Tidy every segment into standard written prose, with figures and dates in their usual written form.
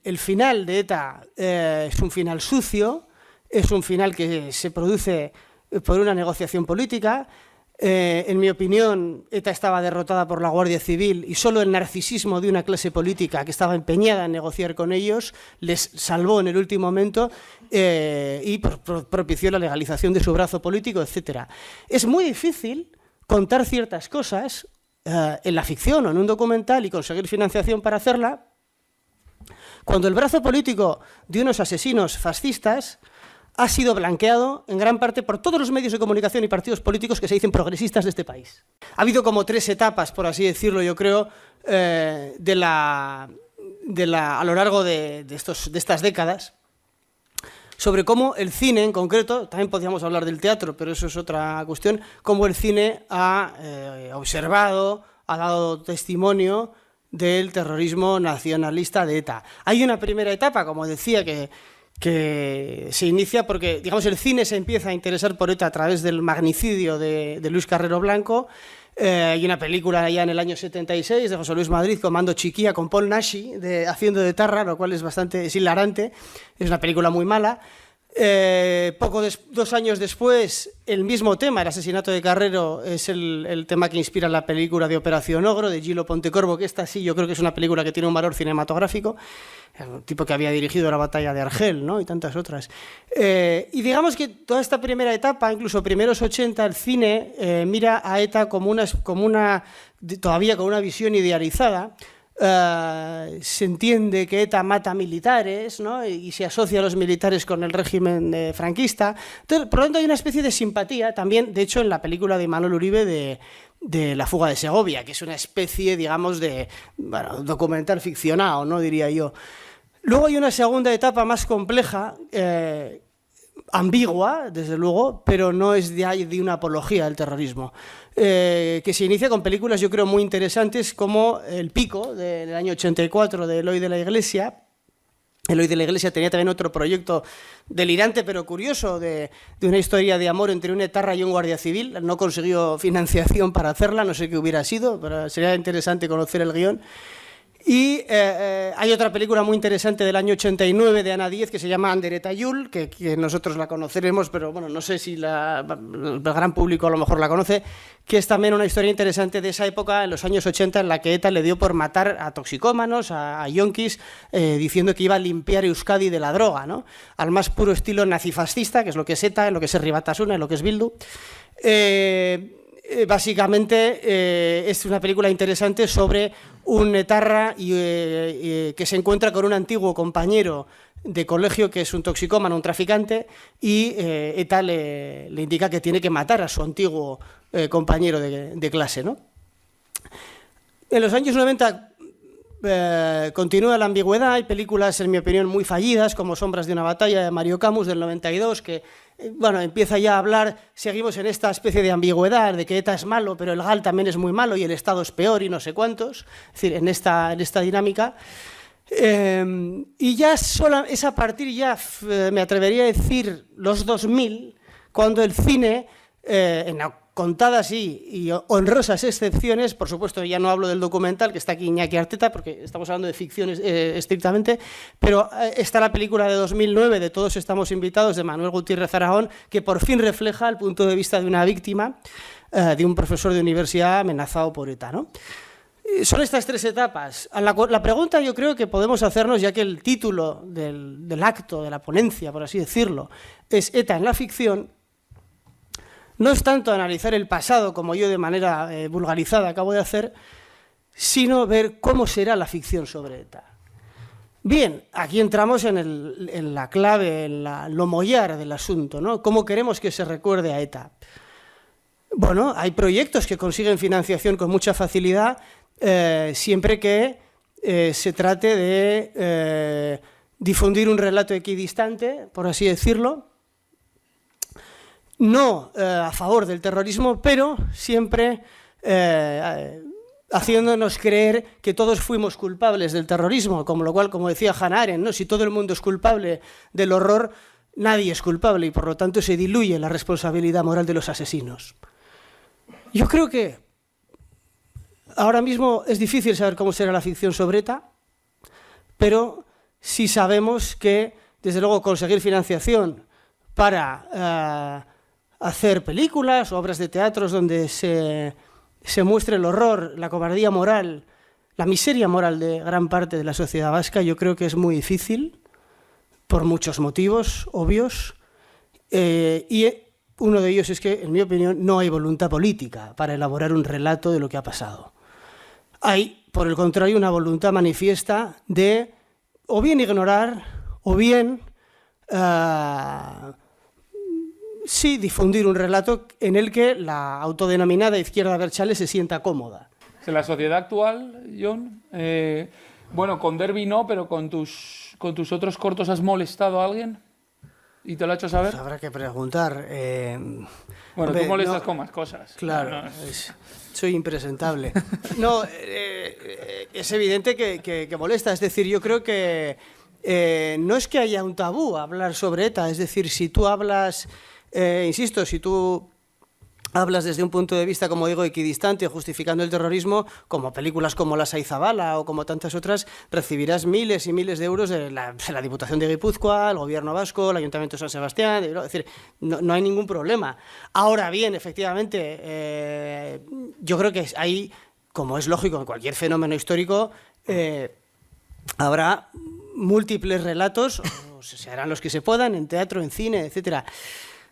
el final de ETA es un final sucio, es un final que se produce por una negociación política. En mi opinión, ETA estaba derrotada por la Guardia Civil y solo el narcisismo de una clase política que estaba empeñada en negociar con ellos les salvó en el último momento y propició la legalización de su brazo político, etc. Es muy difícil contar ciertas cosas en la ficción o en un documental y conseguir financiación para hacerla cuando el brazo político de unos asesinos fascistas ha sido blanqueado en gran parte por todos los medios de comunicación y partidos políticos que se dicen progresistas de este país. Ha habido como 3 etapas, por así decirlo, yo creo, a lo largo de estas décadas, sobre cómo el cine en concreto, también podríamos hablar del teatro, pero eso es otra cuestión, cómo el cine ha observado, ha dado testimonio del terrorismo nacionalista de ETA. Hay una primera etapa, como decía, que se inicia porque, digamos, el cine se empieza a interesar por ETA a través del magnicidio de Luis Carrero Blanco. Hay una película ya en el año 76 de José Luis Madrid, Comando Chiquilla, con Paul Naschy haciendo de Tarra, lo cual es hilarante. Es una película muy mala. 2 años después, el mismo tema, el asesinato de Carrero, es el tema que inspira la película de Operación Ogro, de Gilo Pontecorvo, que esta sí, yo creo que es una película que tiene un valor cinematográfico, un tipo que había dirigido la batalla de Argel, ¿no? Y tantas otras. Y digamos que toda esta primera etapa, incluso primeros 80, el cine mira a ETA todavía con una visión idealizada. Se entiende que ETA mata militares, ¿no? Y se asocia a los militares con el régimen franquista. Entonces, por lo tanto, hay una especie de simpatía también, de hecho, en la película de Manuel Uribe de La fuga de Segovia, que es una especie, digamos, de documental ficcionado, ¿no? Diría yo. Luego hay una segunda etapa más compleja, ambigua, desde luego, pero no es de una apología del terrorismo, que se inicia con películas, yo creo, muy interesantes como El Pico, del año 84, de Eloy de la Iglesia. Eloy de la Iglesia tenía también otro proyecto delirante pero curioso de una historia de amor entre un etarra y un guardia civil. No consiguió financiación para hacerla, no sé qué hubiera sido, pero sería interesante conocer el guión. Y hay otra película muy interesante del año 89 de Ana Díez que se llama Andereta Yul, que nosotros la conoceremos, pero bueno, no sé si el gran público a lo mejor la conoce, que es también una historia interesante de esa época, en los años 80, en la que ETA le dio por matar a toxicómanos, a yonkis, diciendo que iba a limpiar Euskadi de la droga, ¿no? Al más puro estilo nazifascista, que es lo que es ETA, lo que es Herri Batasuna, lo que es Bildu. Básicamente es una película interesante sobre un etarra que se encuentra con un antiguo compañero de colegio que es un toxicómano, un traficante, y ETA le indica que tiene que matar a su antiguo compañero de clase, ¿no? En los años 90 continúa la ambigüedad. Hay películas, en mi opinión, muy fallidas, como Sombras de una batalla, de Mario Camus, del 92, que empieza ya a hablar, seguimos en esta especie de ambigüedad, de que ETA es malo, pero el GAL también es muy malo y el Estado es peor y no sé cuántos, es decir, en esta dinámica. Y ya es a partir, me atrevería a decir, los 2000, cuando el cine, en contadas y honrosas excepciones, por supuesto ya no hablo del documental, que está aquí Iñaki Arteta, porque estamos hablando de ficción estrictamente, pero está la película de 2009 de Todos estamos invitados, de Manuel Gutiérrez Aragón, que por fin refleja el punto de vista de una víctima, de un profesor de universidad amenazado por ETA, ¿no? Son estas 3 etapas. La pregunta yo creo que podemos hacernos, ya que el título del acto, de la ponencia, por así decirlo, es ETA en la ficción, no es tanto analizar el pasado, como yo de manera vulgarizada acabo de hacer, sino ver cómo será la ficción sobre ETA. Bien, aquí entramos en la clave, en lo mollar del asunto, ¿no? ¿Cómo queremos que se recuerde a ETA? Bueno, hay proyectos que consiguen financiación con mucha facilidad, siempre que se trate de difundir un relato equidistante, por así decirlo, no a favor del terrorismo, pero siempre haciéndonos creer que todos fuimos culpables del terrorismo, como lo cual, como decía Hannah Arendt, ¿no? Si todo el mundo es culpable del horror, nadie es culpable y por lo tanto se diluye la responsabilidad moral de los asesinos. Yo creo que ahora mismo es difícil saber cómo será la ficción sobre ETA, pero sí sabemos que, desde luego, conseguir financiación para hacer películas o obras de teatros donde se muestre el horror, la cobardía moral, la miseria moral de gran parte de la sociedad vasca, yo creo que es muy difícil, por muchos motivos obvios, y uno de ellos es que, en mi opinión, no hay voluntad política para elaborar un relato de lo que ha pasado. Hay, por el contrario, una voluntad manifiesta de o bien ignorar o bien sí difundir un relato en el que la autodenominada izquierda abertzale se sienta cómoda. En la sociedad actual, Jon, bueno, con Derbi no, pero con tus otros cortos has molestado a alguien y te lo ha hecho saber. Pues habrá que preguntar. Bueno, tú molestas con más cosas. Claro, no, soy impresentable. No, es evidente que molesta. Es decir, yo creo que no es que haya un tabú a hablar sobre ETA. Es decir, si tú hablas, insisto, si tú hablas desde un punto de vista, como digo, equidistante, justificando el terrorismo, como películas como La Saizabala o como tantas otras, recibirás miles y miles de euros de la Diputación de Guipúzcoa, el Gobierno vasco, el Ayuntamiento de San Sebastián, es decir, no hay ningún problema. Ahora bien, efectivamente, yo creo que hay, como es lógico en cualquier fenómeno histórico, habrá múltiples relatos, o se harán los que se puedan, en teatro, en cine, etcétera.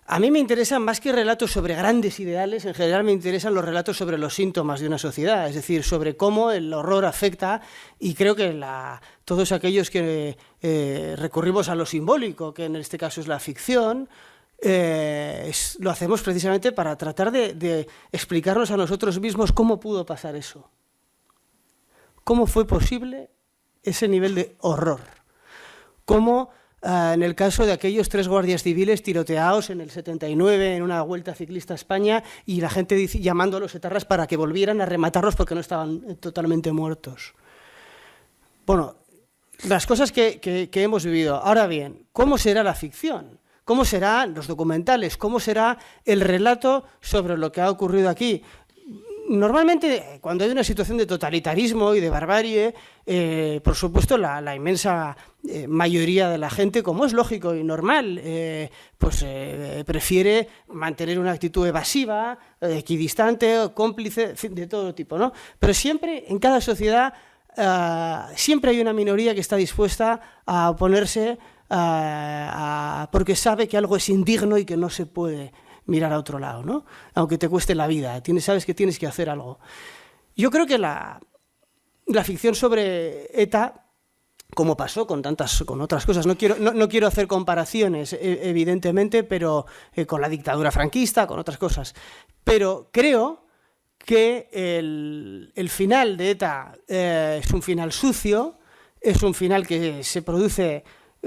A mí me interesan más que relatos sobre grandes ideales, en general me interesan los relatos sobre los síntomas de una sociedad, es decir, sobre cómo el horror afecta, y creo que todos aquellos que recurrimos a lo simbólico, que en este caso es la ficción, lo hacemos precisamente para tratar de explicarnos a nosotros mismos cómo pudo pasar eso. ¿Cómo fue posible ese nivel de horror? ¿Cómo en el caso de aquellos 3 guardias civiles tiroteados en el 79 en una vuelta ciclista a España y la gente llamando a los etarras para que volvieran a rematarlos porque no estaban totalmente muertos? Bueno, las cosas que hemos vivido. Ahora bien, ¿cómo será la ficción? ¿Cómo serán los documentales? ¿Cómo será el relato sobre lo que ha ocurrido aquí? Normalmente, cuando hay una situación de totalitarismo y de barbarie, por supuesto, la inmensa mayoría de la gente, como es lógico y normal, prefiere mantener una actitud evasiva, equidistante, cómplice, en fin, de todo tipo, ¿no? Pero siempre, en cada sociedad, siempre hay una minoría que está dispuesta a oponerse porque sabe que algo es indigno y que no se puede mirar a otro lado, ¿no? Aunque te cueste la vida, sabes que tienes que hacer algo. Yo creo que la ficción sobre ETA, como pasó con otras cosas, no quiero hacer comparaciones, evidentemente, pero con la dictadura franquista, con otras cosas, pero creo que el final de ETA es un final sucio, es un final que se produce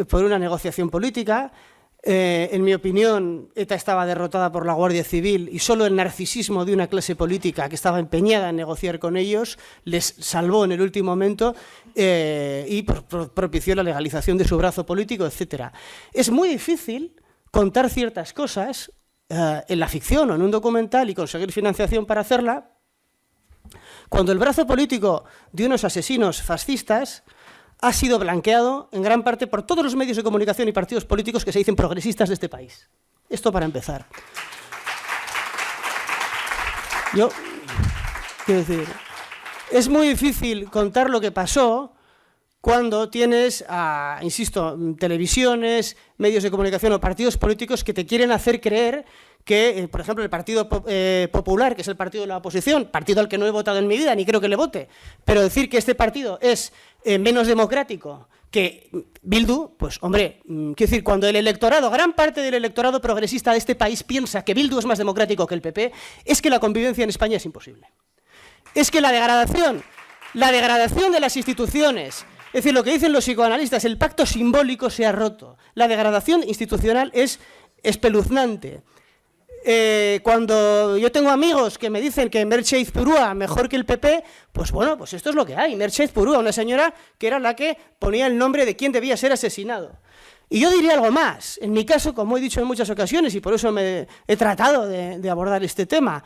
por una negociación política. En mi opinión, ETA estaba derrotada por la Guardia Civil y solo el narcisismo de una clase política que estaba empeñada en negociar con ellos les salvó en el último momento y propició la legalización de su brazo político, etc. Es muy difícil contar ciertas cosas en la ficción o en un documental y conseguir financiación para hacerla cuando el brazo político de unos asesinos fascistas ha sido blanqueado en gran parte por todos los medios de comunicación y partidos políticos que se dicen progresistas de este país. Esto para empezar. Quiero decir, es muy difícil contar lo que pasó cuando tienes, insisto, televisiones, medios de comunicación o partidos políticos que te quieren hacer creer que, por ejemplo, el Partido Popular, que es el partido de la oposición, partido al que no he votado en mi vida, ni creo que le vote, pero decir que este partido es menos democrático que Bildu, pues hombre, quiero decir, cuando el electorado, gran parte del electorado progresista de este país piensa que Bildu es más democrático que el PP, es que la convivencia en España es imposible. Es que la degradación de las instituciones, es decir, lo que dicen los psicoanalistas, el pacto simbólico se ha roto. La degradación institucional es espeluznante. Cuando yo tengo amigos que me dicen que Merche Aizpurua mejor que el PP, pues bueno, pues esto es lo que hay. Merche Aizpurua, una señora que era la que ponía el nombre de quién debía ser asesinado. Y yo diría algo más. En mi caso, como he dicho en muchas ocasiones, y por eso he tratado de abordar este tema,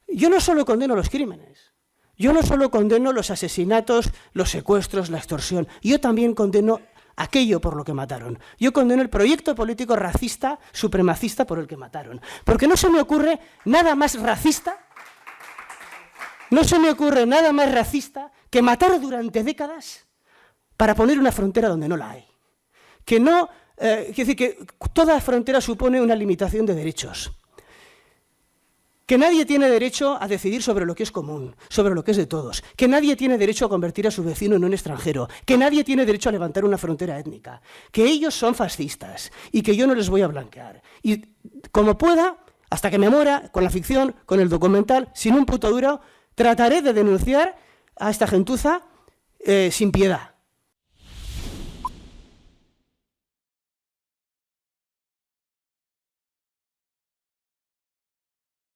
yo no solo condeno los crímenes, yo no solo condeno los asesinatos, los secuestros, la extorsión, yo también condeno aquello por lo que mataron. Yo condeno el proyecto político racista, supremacista por el que mataron. Porque no se me ocurre nada más racista, que matar durante décadas para poner una frontera donde no la hay. Quiero decir que toda frontera supone una limitación de derechos. Que nadie tiene derecho a decidir sobre lo que es común, sobre lo que es de todos. Que nadie tiene derecho a convertir a su vecino en un extranjero. Que nadie tiene derecho a levantar una frontera étnica. Que ellos son fascistas y que yo no les voy a blanquear. Y como pueda, hasta que me muera, con la ficción, con el documental, sin un puto duro, trataré de denunciar a esta gentuza sin piedad.